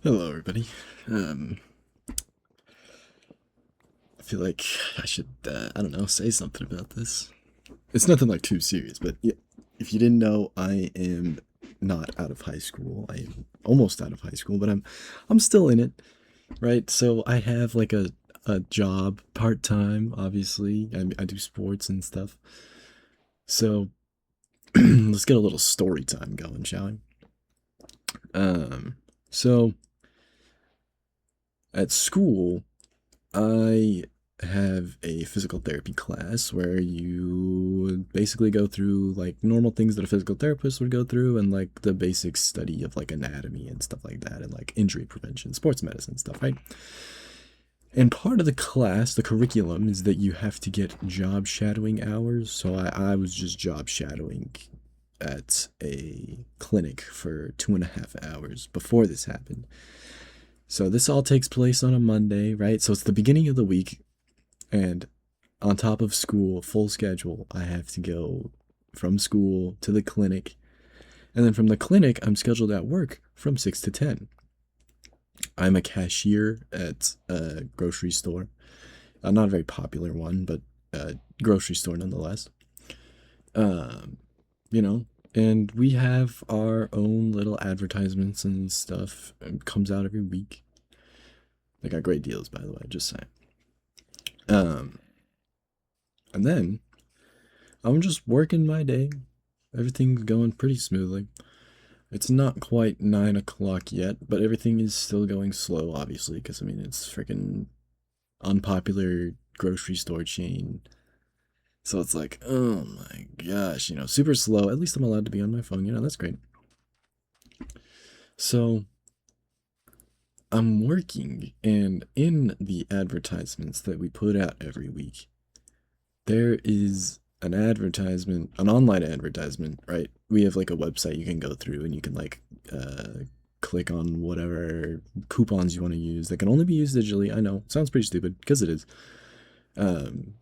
Hello, everybody. Um, I feel like I should, I don't know, say something about this. It's nothing like too serious, but yeah, if you didn't know, I am not out of high school. I am almost out of high school, but I'm still in it, right? So I have like a job part time. Obviously, I do sports and stuff. So let's get a little story time going, shall we? So at school, I have a physical therapy class where you basically go through like normal things that a physical therapist would go through and like the basic study of like anatomy and stuff like that and like injury prevention, sports medicine stuff, right? And part of the class, the curriculum, is that you have to get job shadowing hours. So I was just job shadowing at a clinic for 2.5 hours before this happened. So this all takes place on a Monday, right? So it's the beginning of the week, and on top of school, full schedule, I have to go from school to the clinic. And then from the clinic, I'm scheduled at work from 6 to 10. I'm a cashier at a grocery store. Not a very popular one, but a grocery store nonetheless. Um, you know, and we have our own little advertisements and stuff. It comes out every week. They got great deals, by the way, just saying. Um, and then I'm just working my day. Everything's going pretty smoothly. It's not quite 9 o'clock yet, but everything is still going slow, obviously, because I mean, it's freaking unpopular grocery store chain. So it's like, oh my gosh, super slow. At least I'm allowed to be on my phone, that's great. So I'm working, and in the advertisements that we put out every week, there is an advertisement, an online advertisement, right? We have like a website you can go through and you can like click on whatever coupons you want to use. They can only be used digitally. I know, sounds pretty stupid because it is. Um,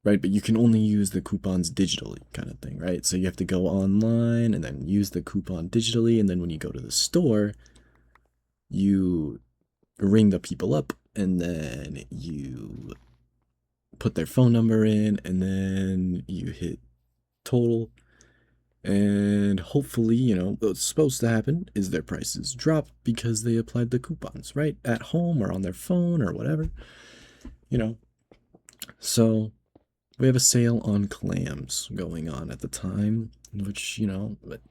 right, but you can only use the coupons digitally, kind of thing, right? So you have to go online and then use the coupon digitally, and then when you go to the store, you ring the people up and then you put their phone number in and then you hit total. And hopefully, what's supposed to happen is their prices drop because they applied the coupons, right? At home or on their phone or whatever, you know. So we have a sale on clams going on at the time, which, but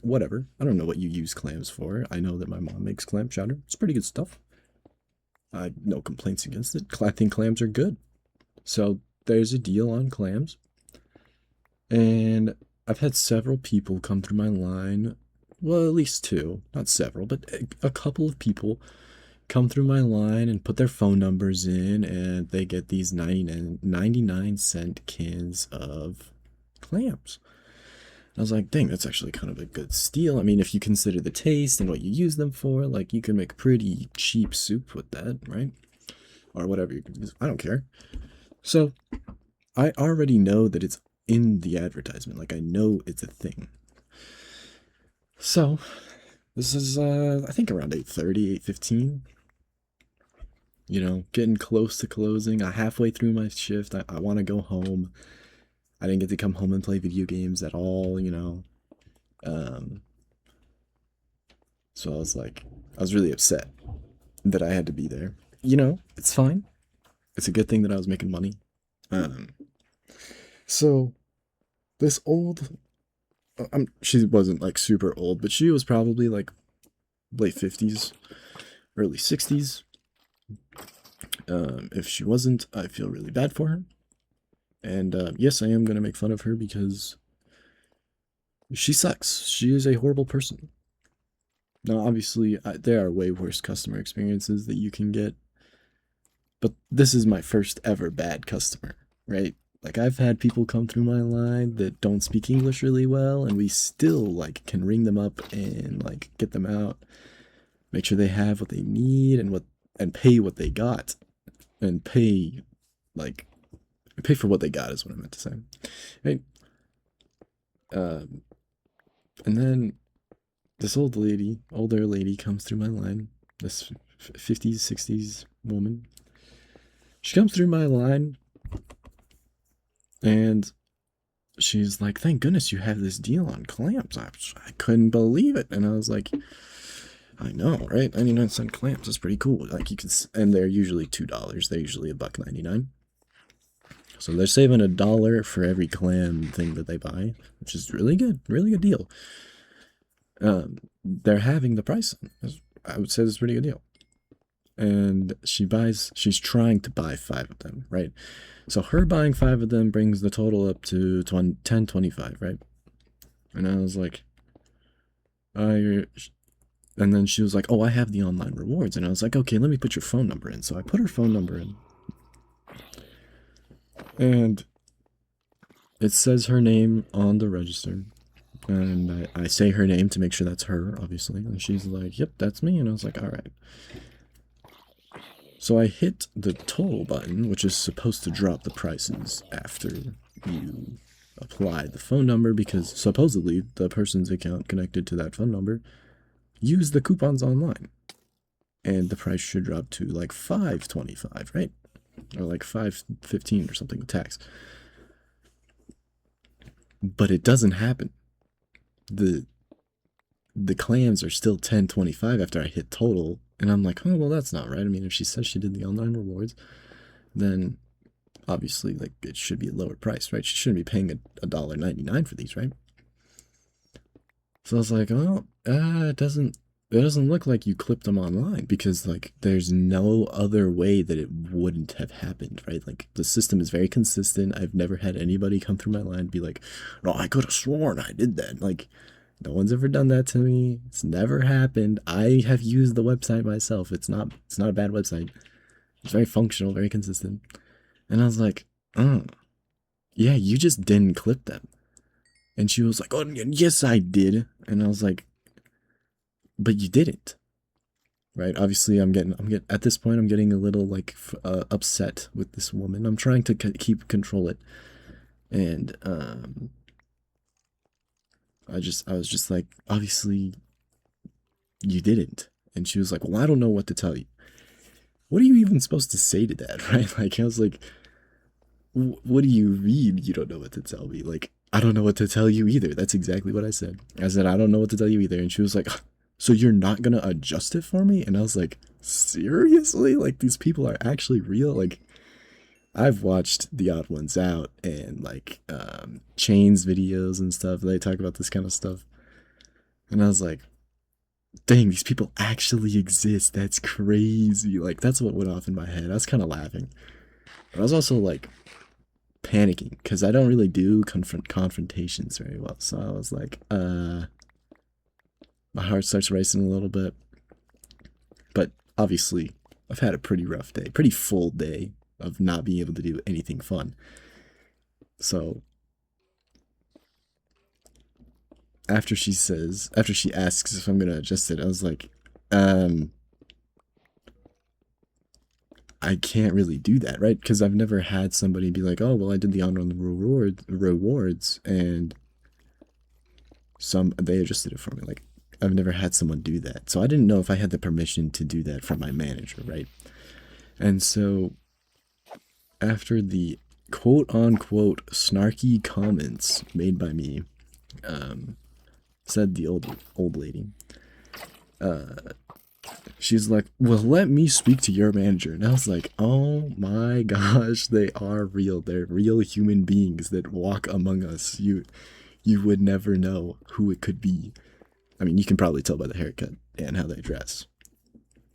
whatever. I don't know what you use clams for. I know that my mom makes clam chowder. It's pretty good stuff. I no complaints against it. I think clams are good. So there's a deal on clams. And I've had several people come through my line. Well, at least two, not several, but a couple of people come through my line and put their phone numbers in, and they get these 99 cent cans of clams. I was like, dang, that's actually kind of a good steal. I mean, if you consider the taste and what you use them for, like, you can make pretty cheap soup with that, right? Or whatever you can use. I don't care. So I already know that it's in the advertisement. Like, I know it's a thing. So this is, I think around 8:30, 8:15. Getting close to closing. I halfway through my shift. I want to go home. I didn't get to come home and play video games at all. Um, so I was really upset that I had to be there. It's fine. It's a good thing that I was making money. Um, so this old, she wasn't like super old, but she was probably like late 50s, early 60s. If she wasn't, I feel really bad for her. And yes, I am going to make fun of her because she sucks. She is a horrible person. Now, obviously, there are way worse customer experiences that you can get, but this is my first ever bad customer, right? Like, I've had people come through my line that don't speak English really well, and we still, like, can ring them up and, like, get them out, make sure they have what they need and pay what they got, and like, pay for what they got is what I meant to say, right? Um, and then this older lady comes through my line. this 50s, 60s woman. She comes through my line and she's like, "Thank goodness you have this deal on clamps." I couldn't believe it. And I was like, I know, right? 99-cent clamps is pretty cool. Like you can, and they're usually $2. They're usually $1.99. So they're saving $1 for every clam thing that they buy, which is really good deal. They're having the price. I would say it's a pretty good deal. And she's trying to buy 5 of them, right? So her buying 5 of them brings the total up to $10.25, right? And I was like, and then she was like, "Oh, I have the online rewards." And I was like, "Okay, let me put your phone number in." So I put her phone number in. And it says her name on the register. And I say her name to make sure that's her, obviously. And she's like, "Yep, that's me." And I was like, "All right." So I hit the total button, which is supposed to drop the prices after you apply the phone number, because supposedly the person's account connected to that phone number used the coupons online. And the price should drop to like $5.25, right? Or like $5.15 or something with tax. But it doesn't happen. The clams are still $10.25 after I hit total. And I'm like, oh, well, that's not right. I mean, if she says she did the online rewards, then obviously, like, it should be a lower price, right? She shouldn't be paying $1.99 for these, right? So I was like, oh, it doesn't look like you clipped them online, because, like, there's no other way that it wouldn't have happened, right? Like, the system is very consistent. I've never had anybody come through my line and be like, "No, I could have sworn I did that." Like, no one's ever done that to me. It's never happened. I have used the website myself. It's not a bad website. It's very functional, very consistent. And I was like, "Oh, yeah, you just didn't clip them." And she was like, "Oh, yes, I did." And I was like, "But you didn't." Right? Obviously, I'm getting at this point, I'm getting a little like upset with this woman. I'm trying to keep control it. And I was just like, "Obviously you didn't." And she was like, "Well, I don't know what to tell you." What are you even supposed to say to that, right? Like, I was like, "What do you mean you don't know what to tell me?" Like, "I don't know what to tell you either." That's exactly what I said. I said, "I don't know what to tell you either." And she was like, "So you're not gonna adjust it for me?" And I was like, "Seriously? Like, these people are actually real?" Like, I've watched The Odd Ones Out and like Chains videos and stuff. They talk about this kind of stuff. And I was like, dang, these people actually exist. That's crazy. Like, that's what went off in my head. I was kind of laughing. But I was also like panicking, because I don't really do confrontations very well. So I was like, my heart starts racing a little bit. But obviously, I've had a pretty rough day, pretty full day of not being able to do anything fun. So after she asks if I'm gonna adjust it, I was like, I can't really do that, right? Because I've never had somebody be like, "Oh, well, I did the honor on the rewards, and they adjusted it for me." Like, I've never had someone do that, so I didn't know if I had the permission to do that from my manager, right? And so after the quote unquote snarky comments made by me, said the old lady, she's like, "Well, let me speak to your manager." And I was like, oh my gosh, they are real. They're real human beings that walk among us. You would never know who it could be. I mean, you can probably tell by the haircut and how they dress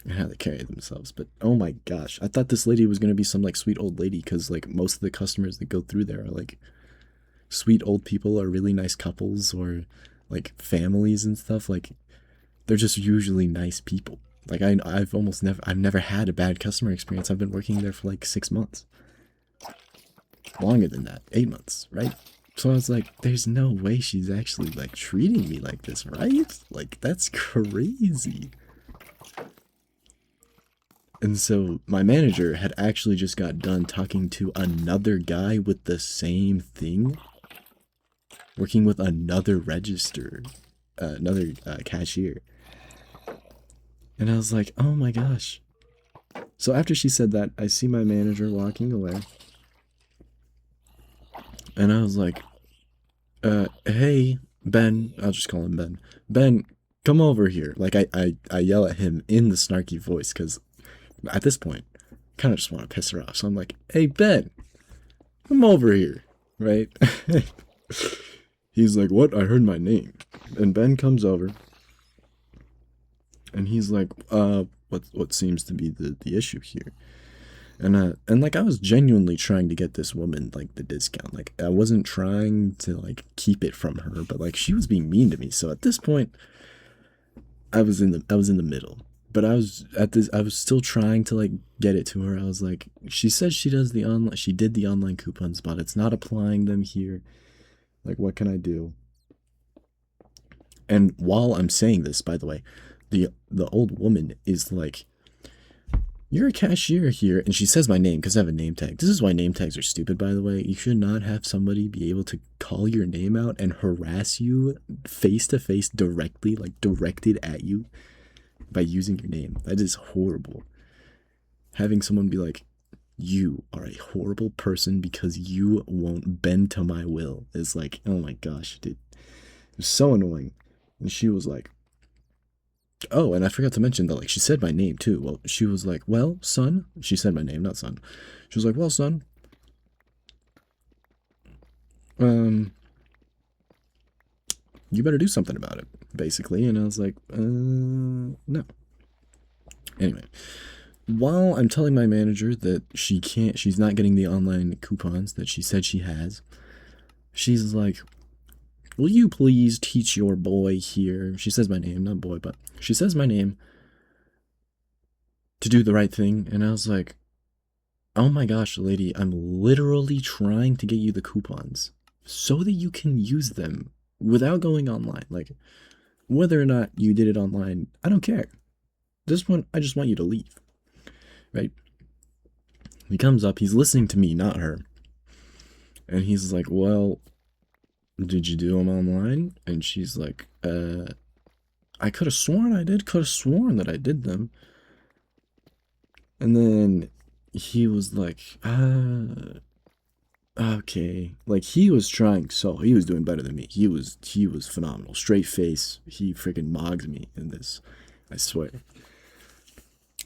and how they carry themselves. But oh my gosh, I thought this lady was going to be some like sweet old lady, because like most of the customers that go through there are like sweet old people or really nice couples or like families and stuff. Like, they're just usually nice people. Like, I've never had a bad customer experience. I've been working there for like 6 months. Longer than that, 8 months, right? So I was like, there's no way she's actually like treating me like this, right? Like, that's crazy. And so my manager had actually just got done talking to another guy with the same thing, working with another cashier. And I was like, oh my gosh. So after she said that, I see my manager walking away. And I was like, hey, Ben. I'll just call him Ben. Ben, come over here. Like, I yell at him in the snarky voice because at this point, I kind of just want to piss her off. So I'm like, hey, Ben, come over here. Right? He's like, what? I heard my name. And Ben comes over. And he's like, what seems to be the issue here? And like I was genuinely trying to get this woman like the discount. Like I wasn't trying to like keep it from her, but like she was being mean to me. So at this point, I was in the middle. But I was still trying to like get it to her. I was like, she says she did the online coupons, but it's not applying them here. Like what can I do? And while I'm saying this, by the way, the old woman is like, you're a cashier here, and she says my name because I have a name tag. This is why name tags are stupid, by the way. You should not have somebody be able to call your name out and harass you face to face directly, like directed at you by using your name. That is horrible. Having someone be like, you are a horrible person because you won't bend to my will is like, oh my gosh, dude. It was so annoying. And she was like, oh, and I forgot to mention that, like, she said my name, too. Well, she was like, well, son. She said my name, not son. She was like, well, son. You better do something about it, basically. And I was like, no. Anyway, while I'm telling my manager that she's not getting the online coupons that she said she has, she's like, will you please teach your boy here? She says my name, not boy, but she says my name to do the right thing. And I was like, oh my gosh, lady, I'm literally trying to get you the coupons so that you can use them without going online. Like, whether or not you did it online, I don't care. This one, I just want you to leave. Right? He comes up, he's listening to me, not her. And he's like, well, did you do them online? And she's like, I could have sworn I did, could have sworn that I did them. And then he was like, okay. Like he was trying he was doing better than me. He was phenomenal. Straight face. He freaking mogs me in this. I swear.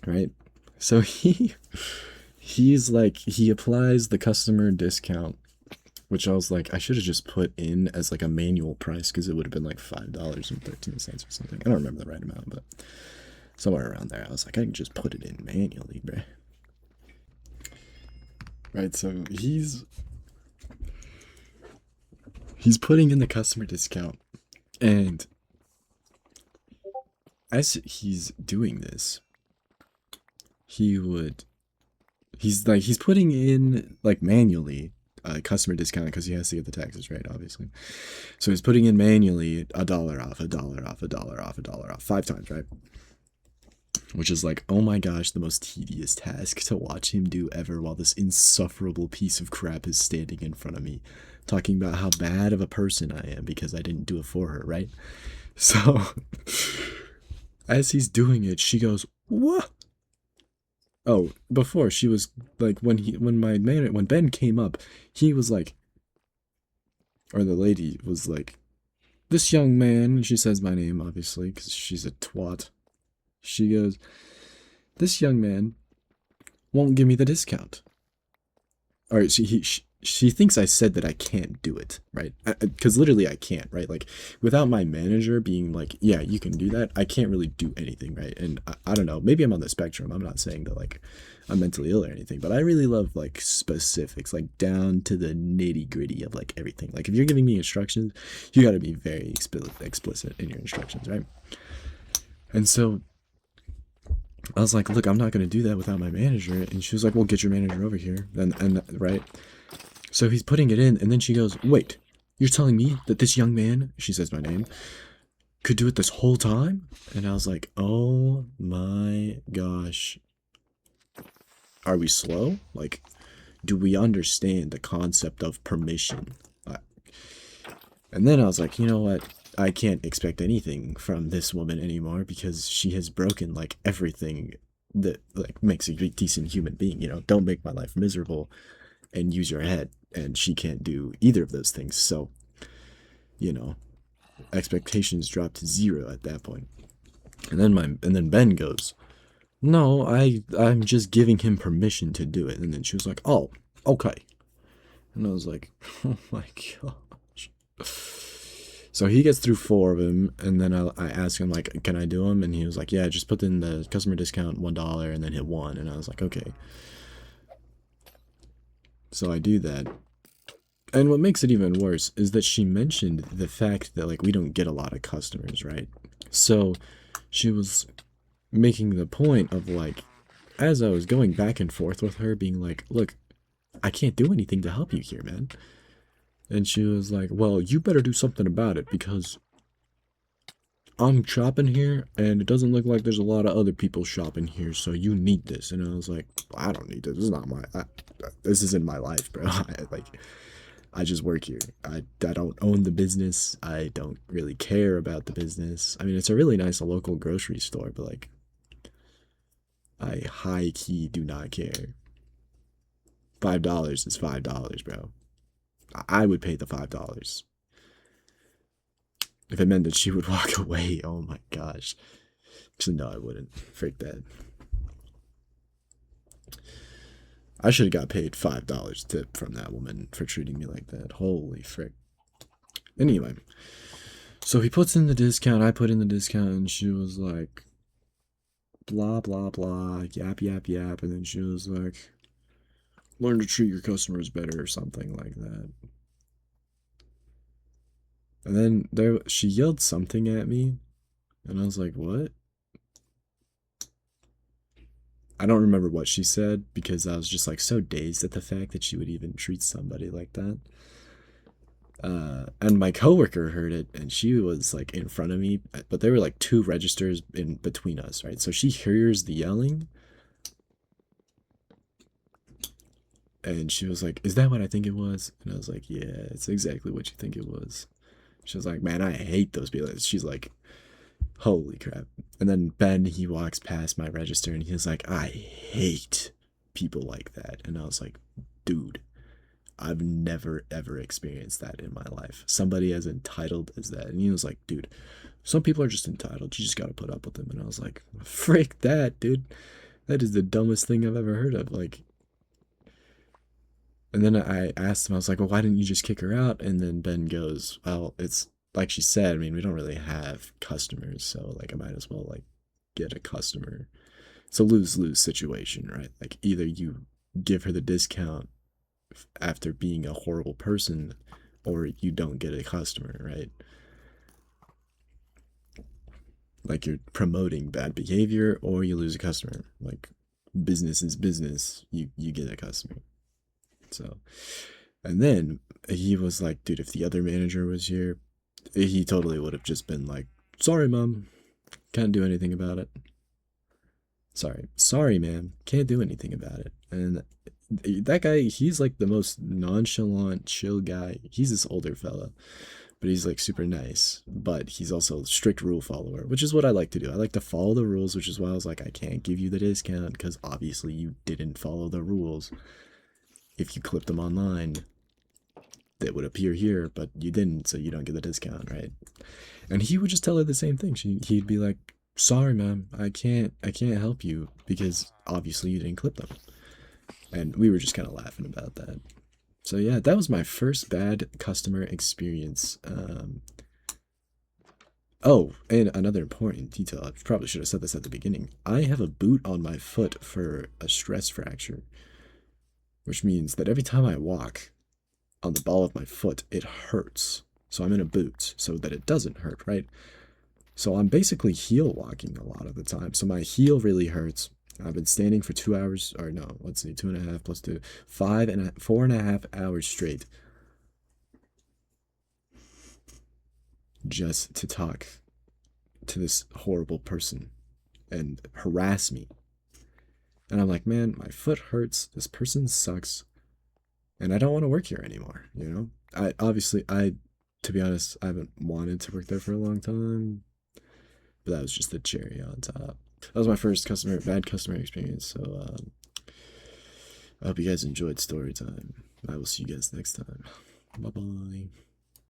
Right? So he's like, he applies the customer discount, which I was like, I should have just put in as like a manual price because it would have been like $5.13 or something. I don't remember the right amount, but somewhere around there. I was like, I can just put it in manually, bruh. Right, so he's putting in the customer discount, and as he's doing this, he's putting in like manually customer discount because he has to get the taxes right, obviously. So he's putting in manually $1 off, $1 off, $1 off, $1 off, 5 times, right? Which is like, oh my gosh, the most tedious task to watch him do ever while this insufferable piece of crap is standing in front of me, talking about how bad of a person I am because I didn't do it for her, right? So, as he's doing it, she goes, what? Oh, before she was like, when Ben came up, he was like, or the lady was like, this young man, and she says my name, obviously, because she's a twat. She goes, this young man won't give me the discount. All right, she thinks I said that I can't do it, right? Because literally I can't, right? Like, without my manager being like, yeah, you can do that, I can't really do anything, right? And I don't know, maybe I'm on the spectrum. I'm not saying that, like, I'm mentally ill or anything, but I really love, like, specifics, like, down to the nitty-gritty of, like, everything. Like, if you're giving me instructions, you got to be very explicit in your instructions, right? And so I was like, look, I'm not going to do that without my manager. And she was like, well, get your manager over here. And right. So he's putting it in. And then she goes, wait, you're telling me that this young man, she says my name, could do it this whole time? And I was like, oh my gosh. Are we slow? Like, do we understand the concept of permission? And then I was like, you know what? I can't expect anything from this woman anymore because she has broken like everything that like makes a decent human being. Don't make my life miserable and use your head. And she can't do either of those things. So, you know, expectations drop to zero at that point. And then Ben goes, "No, I'm just giving him permission to do it." And then she was like, "Oh, okay." And I was like, "Oh my gosh." So he gets through four of them, and then I ask him like, "Can I do them?" And he was like, "Yeah, just put in the customer discount $1 and then hit one." And I was like, "Okay." So I do that. And what makes it even worse is that she mentioned the fact that like we don't get a lot of customers, right? So she was making the point of like, as I was going back and forth with her, being like, "Look, I can't do anything to help you here, man." And she was like, "Well, you better do something about it because I'm shopping here and it doesn't look like there's a lot of other people shopping here, so you need this." And I was like, "I don't need this. This is not this isn't my life, bro. I just work here. I don't own the business. I don't really care about the business. I mean, it's a really nice local grocery store, but like, I high key do not care. $5 is $5, bro. I would pay the $5 if it meant that she would walk away. Oh my gosh. Actually, no, I wouldn't. Freak that. I should have got paid $5 tip from that woman for treating me like that. Holy frick. Anyway, so he puts in the discount. I put in the discount, and she was like, blah blah blah, yap yap yap, and then she was like, "Learn to treat your customers better," or something like that. And then she yelled something at me, and I was like, "What?" I don't remember what she said because I was just like so dazed at the fact that she would even treat somebody like that. And my coworker heard it, and she was like in front of me, but there were like two registers in between us, right? So she hears the yelling, and she was like, "Is that what I think it was?" And I was like, "Yeah, it's exactly what you think it was." She was like, "Man, I hate those people." She's like, "Holy crap." And then Ben, he walks past my register and he's like, "I hate people like that." And I was like, "Dude, I've never ever experienced that in my life. Somebody as entitled as that." And he was like, "Dude, some people are just entitled. You just gotta put up with them." And I was like, "Frick that, dude. That is the dumbest thing I've ever heard of." Like, and then I asked him, I was like, "Well, why didn't you just kick her out?" And then Ben goes, "Well, it's like she said, I mean, we don't really have customers, so like I might as well like get a customer." It's a lose-lose situation, right? Like either you give her the discount after being a horrible person or you don't get a customer, right? Like you're promoting bad behavior or you lose a customer. Like business is business. You get a customer. So, and then he was like, "Dude, if the other manager was here, he totally would have just been like, 'Sorry, mom, can't do anything about it.' Sorry, ma'am, can't do anything about it." And that guy, he's like the most nonchalant, chill guy. He's this older fella, but he's like super nice. But he's also a strict rule follower, which is what I like to do. I like to follow the rules, which is why I was like, I can't give you the discount because obviously you didn't follow the rules. If you clipped them online, that would appear here, but you didn't, so you don't get the discount, right? And he would just tell her the same thing. He'd be like, "Sorry, ma'am, I can't help you because obviously you didn't clip them." And we were just kind of laughing about that. So yeah, that was my first bad customer experience. Oh, and another important detail. I probably should have said this at the beginning. I have a boot on my foot for a stress fracture, which means that every time I walk on the ball of my foot, it hurts. So I'm in a boot so that it doesn't hurt, right? So I'm basically heel walking a lot of the time. So my heel really hurts. I've been standing for 2 hours, or no, let's see, 2.5 plus 2, 4.5 hours straight just to talk to this horrible person and harass me. And I'm like, man, my foot hurts. This person sucks, and I don't want to work here anymore. I obviously I To be honest, I haven't wanted to work there for a long time, but that was just the cherry on top. That was my first bad customer experience. So I hope you guys enjoyed story time. I will see you guys next time. Bye bye.